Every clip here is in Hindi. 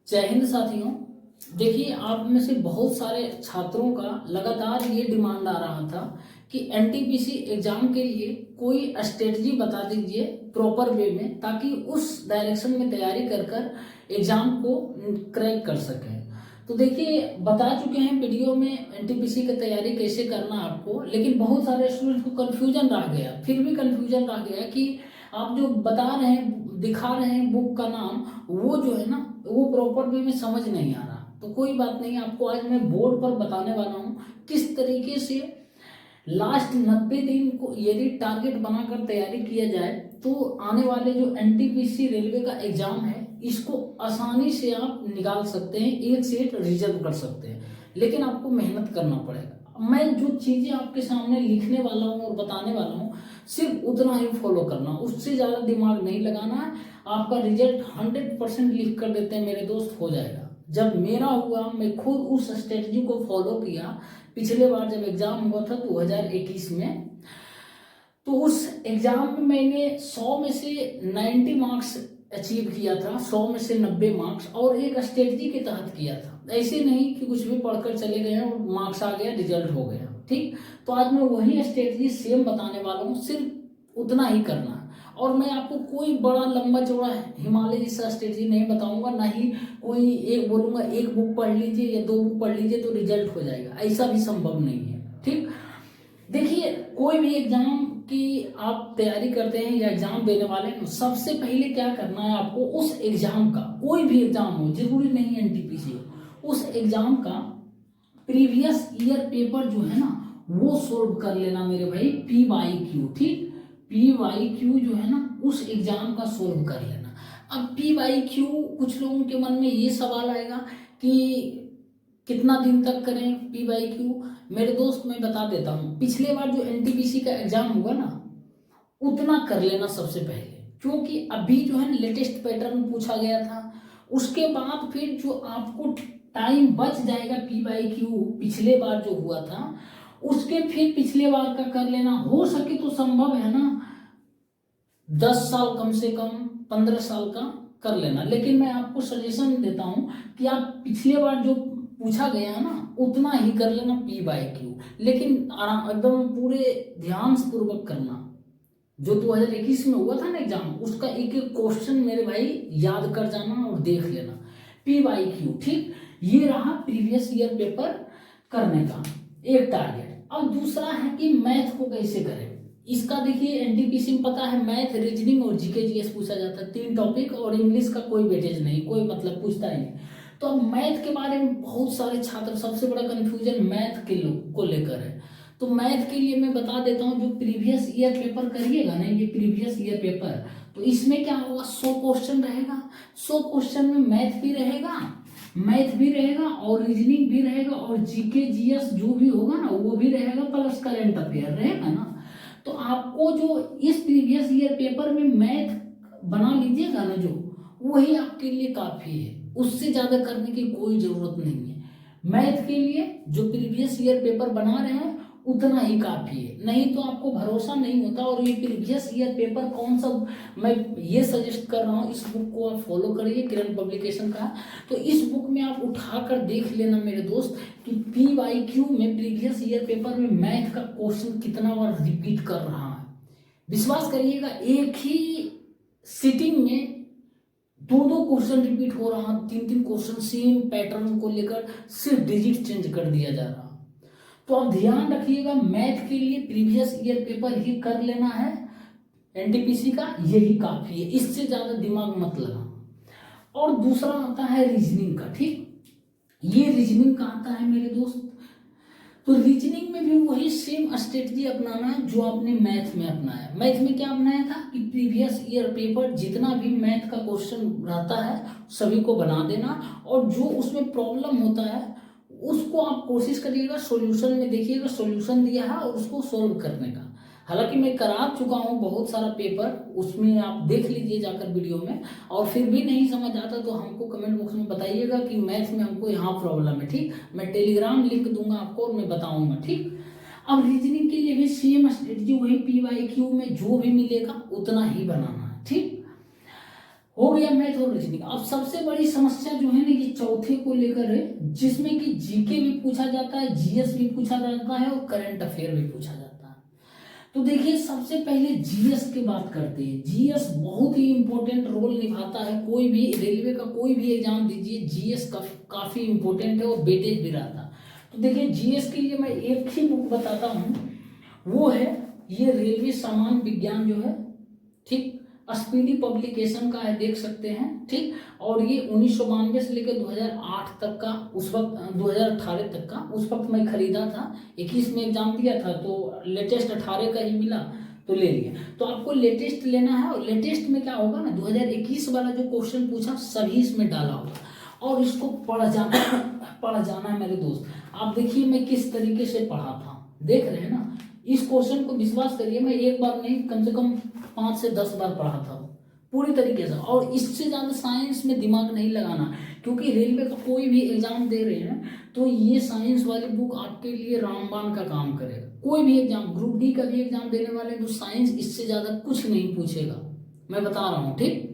जय हिंद साथियों। देखिए, आप में से बहुत सारे छात्रों का लगातार ये डिमांड आ रहा था कि एनटीपीसी एग्जाम के लिए कोई स्ट्रेटजी बता दीजिए प्रॉपर वे में, ताकि उस डायरेक्शन में तैयारी कर कर एग्जाम को क्रैक कर सकें। तो देखिए, बता चुके हैं वीडियो में एनटीपीसी की तैयारी कैसे करना आपको, लेकिन बहुत सारे स्टूडेंट को कन्फ्यूजन रह गया। फिर भी कन्फ्यूजन रह गया कि आप जो बता रहे हैं, दिखा रहे हैं बुक का नाम, वो जो है ना, वो प्रॉपर वे में समझ नहीं आ रहा। तो कोई बात नहीं, आपको आज मैं बोर्ड पर बताने वाला हूँ किस तरीके से लास्ट 90 दिन को यदि टारगेट बनाकर तैयारी किया जाए तो आने वाले जो एनटीपीसी रेलवे का एग्जाम है इसको आसानी से आप निकाल सकते हैं, एक से एक रिजर्व कर सकते हैं। लेकिन आपको मेहनत करना पड़ेगा। मैं जो चीजें आपके सामने लिखने वाला हूँ और बताने वाला हूँ, सिर्फ उतना ही फॉलो करना, उससे ज्यादा दिमाग नहीं लगाना है। आपका रिजल्ट 100% लिख कर देते हैं मेरे दोस्त, हो जाएगा। जब मेरा हुआ, मैं खुद उस स्ट्रेटजी को फॉलो किया। पिछले बार जब एग्जाम हुआ था 2021 में, तो उस एग्जाम में मैंने 100 में से 90 मार्क्स अचीव किया था, 100 में से 90 मार्क्स, और एक स्ट्रेटजी के तहत किया था। ऐसे नहीं कि कुछ भी पढ़कर चले गए और मार्क्स आ गया, रिजल्ट हो गया। ठीक, तो आज मैं वही स्ट्रेटजी सेम बताने वाला हूँ, सिर्फ उतना ही करना है। और मैं आपको कोई बड़ा लंबा चौड़ा हिमालय जैसा स्ट्रेटजी नहीं बताऊंगा, ना ही कोई एक बोलूंगा एक बुक पढ़ लीजिए या 2 बुक पढ़ लीजिए तो रिजल्ट हो जाएगा, ऐसा भी संभव नहीं है। ठीक, देखिए, कोई भी एग्जाम की आप तैयारी करते हैं या एग्जाम देने वाले हैं, सबसे पहले क्या करना है आपको, उस एग्जाम का, कोई भी एग्जाम हो, जरूरी नहीं एनटीपीसी हो, उस एग्जाम का प्रीवियस ईयर पेपर जो है ना वो सोल्व कर लेना मेरे भाई, PYQ। ठीक, PYQ जो है ना उस एग्जाम का सोल्व कर लेना। अब PYQ, कुछ लोगों के मन में ये सवाल आएगा कि कितना दिन तक करें PYQ। मेरे दोस्त, मैं बता देता हूँ, पिछले बार जो एनटीपीसी का एग्जाम हुआ ना उतना कर लेना सबसे पहले, क्योंकि अभी जो है लेटेस्ट पैटर्न पूछा गया था। उसके बाद फिर जो आपको टाइम बच जाएगा PYQ पिछले बार जो हुआ था उसके, फिर पिछले बार का कर लेना। हो सके तो संभव है ना 10 साल, कम से कम 15 साल का कर लेना। लेकिन मैं आपको सजेशन देता हूं कि आप पिछले बार जो पूछा गया है ना उतना ही कर लेना PYQ, लेकिन एकदम पूरे ध्यान पूर्वक करना। जो 2021 में हुआ था ना एग्जाम, उसका एक एक क्वेश्चन मेरे भाई याद कर जाना और देख लेना, PYQ। ठीक, ये रहा प्रीवियस ईयर पेपर करने का एक टारगेट। अब दूसरा है कि मैथ को कैसे करें। इसका देखिए, एनटीपीसी में पता है मैथ, रीजनिंग और जीके जीएस पूछा जाता है, 3 टॉपिक, और इंग्लिश का कोई वेटेज नहीं, कोई मतलब पूछता ही नहीं। तो अब मैथ के बारे में बहुत सारे छात्र, सबसे बड़ा कंफ्यूजन मैथ के लोग को लेकर है। तो मैथ के लिए मैं बता देता हूँ, जो प्रीवियस ईयर पेपर करिएगा ना, ये प्रीवियस ईयर पेपर, तो इसमें क्या होगा, 100 क्वेश्चन रहेगा। 100 क्वेश्चन में मैथ भी रहेगा और रीजनिंग भी रहेगा, और जीके जीएस जो भी होगा ना वो भी रहेगा, प्लस करंट अफेयर रहेगा ना। तो आपको जो इस प्रीवियस ईयर पेपर में मैथ बना लीजिएगा ना, जो वही आपके लिए काफी है, उससे ज्यादा करने की कोई जरूरत नहीं है। मैथ के लिए जो प्रीवियस ईयर पेपर बना रहे हैं उतना ही काफी है, नहीं तो आपको भरोसा नहीं होता। और ये प्रीवियस ईयर पेपर कौन सा, मैं ये सजेस्ट कर रहा हूँ, इस बुक को आप फॉलो करिए, किरण पब्लिकेशन का। तो इस बुक में आप उठाकर देख लेना मेरे दोस्त कि PYQ में प्रीवियस ईयर पेपर में मैथ का क्वेश्चन कितना बार रिपीट कर रहा है। विश्वास करिएगा, एक ही सिटिंग में 2-2 क्वेश्चन रिपीट हो रहा, 3-3 क्वेश्चन सेम पैटर्न को लेकर, सिर्फ डिजिट चेंज कर दिया जा रहा। तो आप ध्यान रखिएगा, मैथ के लिए प्रीवियस ईयर पेपर ही कर लेना है, एनटीपीसी का यही काफी है, इससे ज्यादा दिमाग मत लगाना। और दूसरा आता है रीजनिंग का। ठीक, ये रीजनिंग का आता है मेरे दोस्त। तो रीजनिंग में भी वही सेम स्ट्रेटजी अपनाना है जो आपने मैथ में अपनाया। मैथ में क्या अपनाया था कि प्रीवियस ईयर पेपर जितना भी मैथ का क्वेश्चन रहता है सभी को बना देना, और जो उसमें प्रॉब्लम होता है उसको आप कोशिश करिएगा, सॉल्यूशन में देखिएगा, सॉल्यूशन दिया है और उसको सोल्व करने का। हालांकि मैं करा चुका हूँ बहुत सारा पेपर, उसमें आप देख लीजिए जाकर वीडियो में। और फिर भी नहीं समझ आता तो हमको कमेंट बॉक्स में बताइएगा कि मैथ में हमको यहाँ प्रॉब्लम है। ठीक, मैं टेलीग्राम लिंक दूंगा आपको और मैं बताऊंगा। ठीक, अब रीजनिंग के लिए भी सेम स्ट्रेटजी, वही PYQ में जो भी मिलेगा उतना ही बनाना है। ठीक, हो गया मैथ और रीजनिंग। अब सबसे बड़ी समस्या जो है ना ये चौथे को लेकर है, जिसमें कि जीके भी पूछा जाता है, जीएस भी पूछा जाता है और करंट अफेयर भी पूछा जाता है। तो देखिए सबसे पहले जीएस की बात करते हैं। जीएस बहुत ही इंपॉर्टेंट रोल निभाता है, कोई भी रेलवे का कोई भी एग्जाम दीजिए जीएस काफी इंपॉर्टेंट है और वेटेज भी रहता है। तो देखिए जीएस के लिए मैं एक ही बुक बताता हूँ, वो है ये रेलवे सामान्य विज्ञान जो है, ठीक, स्पीडी पब्लिकेशन का है, देख सकते हैं, ठीक। और ये 1992 से लेकर 2008 तक का, उस वक्त 2018 तक का, उस वक्त मैं खरीदा था, 21 में एग्जाम दिया था तो लेटेस्ट 18 का ही मिला तो ले लिया। तो आपको लेटेस्ट लेना है, और लेटेस्ट में क्या होगा ना 2021 वाला जो क्वेश्चन पूछा सभी इसमें डाला होगा और इसको पढ़ जाना है मेरे दोस्त। आप देखिए मैं किस तरीके से पढ़ा था, देख रहे हैं ना। इस क्वेश्चन को विश्वास करिए मैं एक बार नहीं कम से कम 5 से 10 बार पढ़ा था पूरी तरीके से, और इससे ज़्यादा साइंस में दिमाग नहीं लगाना, क्योंकि रेलवे का कोई भी एग्जाम दे रहे हैं तो ये साइंस वाली बुक आपके लिए रामबाण का काम करेगा। कोई भी एग्जाम, ग्रुप डी का भी एग्जाम देने वाले तो साइंस इससे ज़्यादा कुछ नहीं पूछेगा, मैं बता रहा हूँ, ठीक।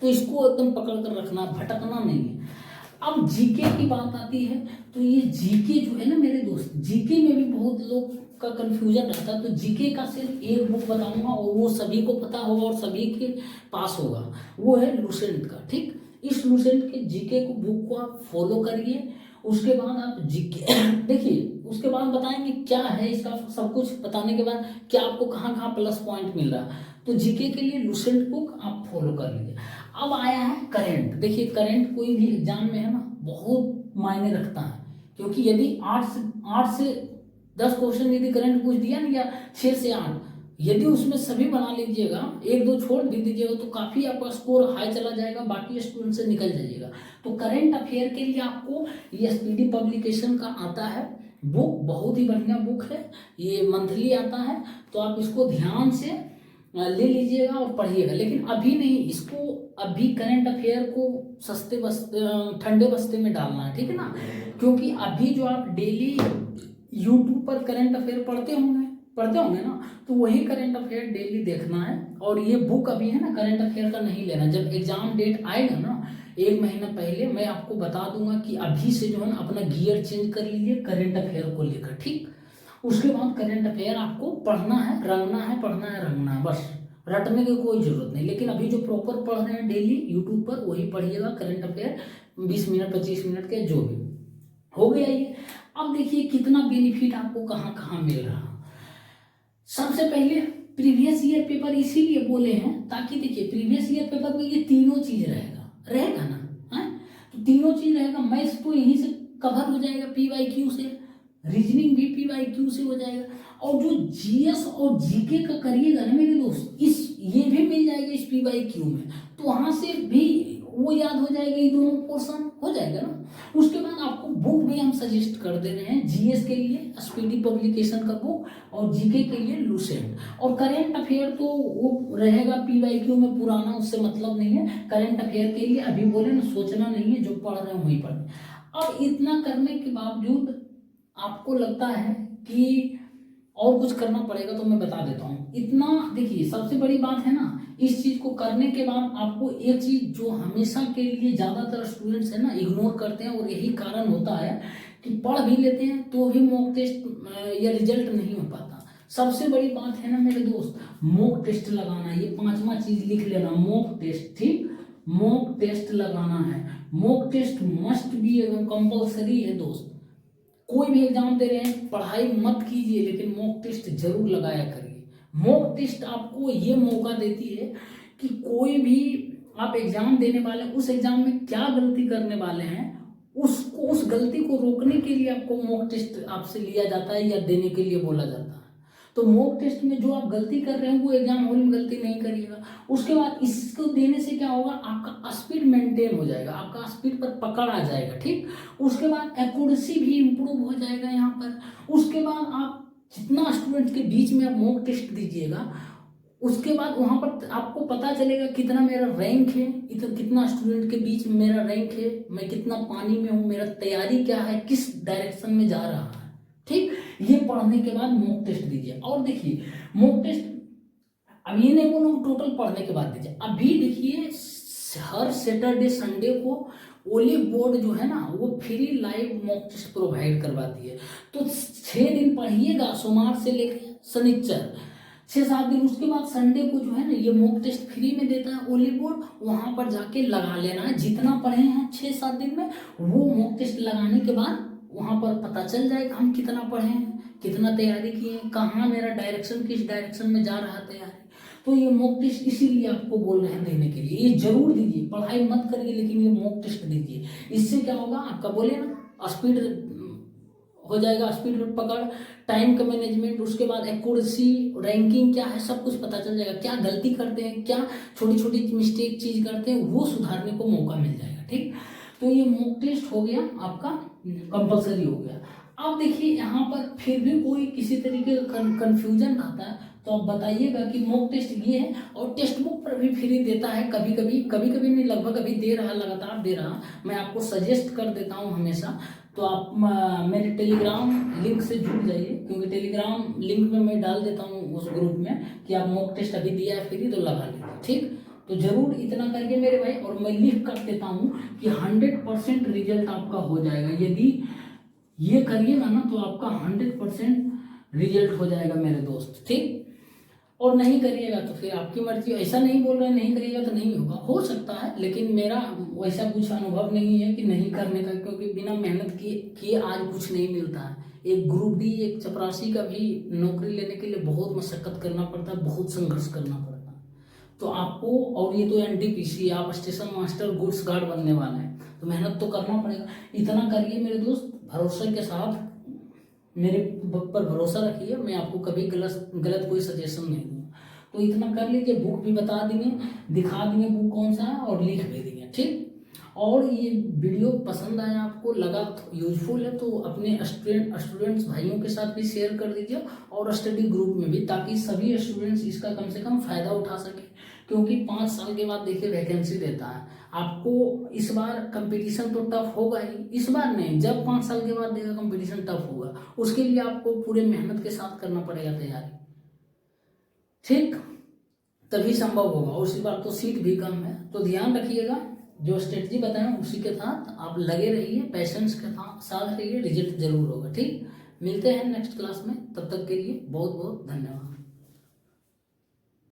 तो इसको एकदम पकड़ कर रखना, भटकना नहीं है। अब जीके की बात आती है तो ये जीके जो है ना मेरे दोस्त, जीके में भी बहुत लोग का कंफ्यूजन रहता है। तो जीके का सिर्फ एक बुक बताऊंगा और वो सभी को पता होगा और सभी के पास होगा, वो है लुसेंट का, ठीक। इस लुसेंट के जीके को बुक को आप फॉलो करिए। उसके बाद आप जीके देखिए, उसके बाद बताएंगे क्या है इसका, सब कुछ बताने के बाद क्या आपको कहाँ कहाँ प्लस पॉइंट मिल रहा है। तो जीके के लिए लुसेंट बुक आप फॉलो कर लीजिए। अब आया है करंट। देखिए करंट कोई भी एग्जाम में है ना बहुत मायने रखता है, क्योंकि यदि 8 से 10 क्वेश्चन यदि करंट पूछ दिया ना, या 6 से 8, यदि उसमें सभी बना लीजिएगा, 1-2 छोड़ भी दीजिएगा तो काफ़ी आपका स्कोर हाई चला जाएगा, बाकी स्टूडेंट से निकल जाइएगा। तो करंट अफेयर के लिए आपको ये स्पीडी पब्लिकेशन का आता है बुक, बहुत ही बढ़िया बुक है, ये मंथली आता है, तो आप इसको ध्यान से ले लीजिएगा और पढ़िएगा। लेकिन अभी नहीं, इसको अभी करंट अफेयर को सस्ते बस्ते ठंडे बस्ते में डालना है, ठीक है ना, क्योंकि अभी जो आप डेली यूट्यूब पर करंट अफेयर पढ़ते होंगे ना, तो वही करंट अफेयर डेली देखना है। और ये बुक अभी है ना करंट अफेयर का नहीं लेना, जब एग्जाम डेट आएगा ना 1 महीना पहले मैं आपको बता दूंगा कि अभी से जो है ना अपना गियर चेंज कर लीजिए करंट अफेयर को लेकर, ठीक। उसके बाद करंट अफेयर आपको पढ़ना है, रंगना है, पढ़ना है, रंगना है, बस रटने की कोई जरूरत नहीं। लेकिन अभी जो प्रॉपर पढ़ रहे हैं डेली यूट्यूब पर वही पढ़िएगा करंट अफेयर, 20 मिनट 25 मिनट के जो भी हो गया ये। अब देखिए कितना बेनिफिट आपको कहाँ कहाँ मिल रहा। सबसे पहले प्रीवियस ईयर पेपर इसीलिए बोले हैं ताकि देखिए प्रीवियस ईयर पेपर में ये तीनों चीज रहेगा ना, है तो तीनों चीज रहेगा। मैथ्स तो यहीं से कवर हो जाएगा पीवाईक्यू से, रीजनिंग भी पीवाईक्यू से हो जाएगा, और जो जीएस और जीके का करिएगा ना मेरे दोस्त, इस ये भी मिल जाएगा इस पीवाईक्यू में, तो वहां से भी वो याद हो जाएगा, ये दोनों पोर्शन हो जाएगा ना। उसके बाद आपको बुक भी हम सजेस्ट कर दे रहे हैं, जीएस के लिए स्पीडी पब्लिकेशन का बुक और जीके के लिए लुसेंट, और करंट अफेयर तो वो रहेगा पीवाईक्यू में पुराना, उससे मतलब नहीं है। करंट अफेयर के लिए अभी बोले ना सोचना नहीं है, जो पढ़ रहे हैं वही पढ़ें। अब इतना करने के बावजूद आपको लगता है कि और कुछ करना पड़ेगा, तो मैं बता देता हूँ। इतना देखिए सबसे बड़ी बात है ना, इस चीज को करने के बाद आपको एक चीज जो हमेशा के लिए ज्यादातर स्टूडेंट्स है ना इग्नोर करते हैं, और यही कारण होता है कि पढ़ भी लेते हैं तो भी मॉक टेस्ट या रिजल्ट नहीं हो पाता। सबसे बड़ी बात है ना मेरे दोस्त, मॉक टेस्ट लगाना, ये 5वां चीज लिख लेना, मॉक टेस्ट, ठीक। मॉक टेस्ट लगाना है, मॉक टेस्ट मस्ट बी एवं कंपल्सरी है दोस्त। कोई भी एग्जाम दे रहे हैं पढ़ाई मत कीजिए, लेकिन मॉक टेस्ट जरूर लगाया करिए। मॉक टेस्ट आपको ये मौका देती है कि कोई भी आप एग्जाम देने वाले उस एग्जाम में क्या गलती करने वाले हैं, उसको उस गलती को रोकने के लिए आपको मॉक टेस्ट आपसे लिया जाता है या देने के लिए बोला जाता है। तो मॉक टेस्ट में जो आप गलती कर रहे हैं वो एग्जाम हॉल में गलती नहीं करिएगा। उसके बाद इसको देने से क्या होगा, आपका स्पीड मेंटेन हो जाएगा, आपका स्पीड पर पकड़ आ जाएगा, ठीक। उसके बाद एक्यूरेसी भी इम्प्रूव हो जाएगा यहाँ पर। उसके बाद आप जितना स्टूडेंट के बीच में आप मॉक टेस्ट दीजिएगा, उसके बाद वहाँ पर आपको पता चलेगा कितना मेरा रैंक है, कितना स्टूडेंट के बीच में मेरा रैंक है, मैं कितना पानी में हूँ, मेरा तैयारी क्या है, किस डायरेक्शन में जा रहा है, ठीक। ये पढ़ने के बाद मॉक टेस्ट दीजिए। और देखिए मॉक टेस्ट अब ये नहीं बोलूँ टोटल पढ़ने के बाद दीजिए, अभी देखिए हर सैटरडे संडे को ओलिव बोर्ड जो है ना वो free live mock test provide करवाती है। तो 6 दिन पढ़िएगा, सोमवार से लेकर शनिचर 6-7 दिन। उसके बाद संडे को जो है ना ये मॉक टेस्ट फ्री में देता है ओलिव बोर्ड, वहां पर जाके लगा लेना है। जितना पढ़े हैं 6-7 दिन में, वो मॉक टेस्ट लगाने के बाद वहां पर पता चल जाएगा हम कितना पढ़े हैं, कितना तैयारी किए हैं, कहाँ मेरा डायरेक्शन, किस डायरेक्शन में जा रहा है तैयारी। तो ये मॉक टेस्ट इसीलिए आपको बोल रहे हैं देने के लिए। ये जरूर दीजिए, पढ़ाई मत करिए लेकिन ये मॉक टेस्ट दीजिए। इससे क्या होगा, आपका बोले ना स्पीड हो जाएगा, स्पीड पकड़, टाइम का मैनेजमेंट, उसके बाद एक्यूरेसी, रैंकिंग क्या है सब कुछ पता चल जाएगा। क्या गलती करते हैं, क्या छोटी छोटी मिस्टेक चीज करते हैं, वो सुधारने को मौका मिल जाएगा। ठीक, तो ये मॉक टेस्ट हो गया आपका, कंपलसरी हो गया। अब देखिए यहाँ पर फिर भी कोई किसी तरीके का कंफ्यूजन आता है तो आप बताइएगा कि मॉक टेस्ट ये है, और टेक्स्ट बुक पर भी फ्री देता है कभी कभी नहीं, लगभग अभी दे रहा, लगातार दे रहा। मैं आपको सजेस्ट कर देता हूँ हमेशा। तो आप मेरे टेलीग्राम लिंक से जुड़ जाइए, क्योंकि टेलीग्राम लिंक में मैं डाल देता हूँ उस ग्रुप में कि आप मॉक टेस्ट अभी दिया है फ्री तो लगा लीजिए। ठीक, तो जरूर इतना करिए मेरे भाई। और मैं लिख कर देता हूँ कि 100% रिजल्ट आपका हो जाएगा। यदि ये करिएगा ना तो आपका 100% रिजल्ट हो जाएगा मेरे दोस्त। ठीक, और नहीं करिएगा तो फिर आपकी मर्जी। ऐसा नहीं बोल रहे नहीं करिएगा तो नहीं होगा, हो सकता है, लेकिन मेरा वैसा कुछ अनुभव नहीं है कि नहीं करने का, क्योंकि बिना मेहनत किए आज कुछ नहीं मिलता है। एक ग्रुप डी, एक चपरासी का भी नौकरी लेने के लिए बहुत मशक्कत करना पड़ता है, बहुत संघर्ष करना पड़ता है। तो आपको, और ये तो एनटीपीसी, आप स्टेशन मास्टर गुड्स गार्ड बनने वाले हैं, तो मेहनत तो करना पड़ेगा। इतना करिए मेरे दोस्त, भरोसे के साथ मेरे पर भरोसा रखिए। मैं आपको कभी गलत कोई सजेशन नहीं दूंगा। तो इतना कर लीजिए, बुक भी बता देंगे, दिखा देंगे बुक कौन सा है, और लिख भी देंगे। ठीक, और ये वीडियो पसंद आया, आपको लगा यूजफुल है, तो अपने स्टूडेंट्स भाइयों के साथ भी शेयर कर दीजिए, और स्टडी ग्रुप में भी, ताकि सभी स्टूडेंट्स इसका कम से कम फायदा उठा सके। क्योंकि 5 साल के बाद देखिए वैकेंसी देता है आपको। इस बार कंपटीशन तो टफ होगा ही, इस बार नहीं, जब 5 साल के बाद देगा कंपटीशन टफ होगा, उसके लिए आपको पूरे मेहनत के साथ करना पड़ेगा तैयारी। ठीक, तभी संभव होगा। और इस बार तो सीट भी कम है, तो ध्यान रखिएगा। जो स्ट्रेटजी बताएं उसी के साथ आप लगे रहिए, पैशंस के साथ रहिए, रिजल्ट जरूर होगा। ठीक, मिलते हैं नेक्स्ट क्लास में, तब तक के लिए बहुत बहुत धन्यवाद।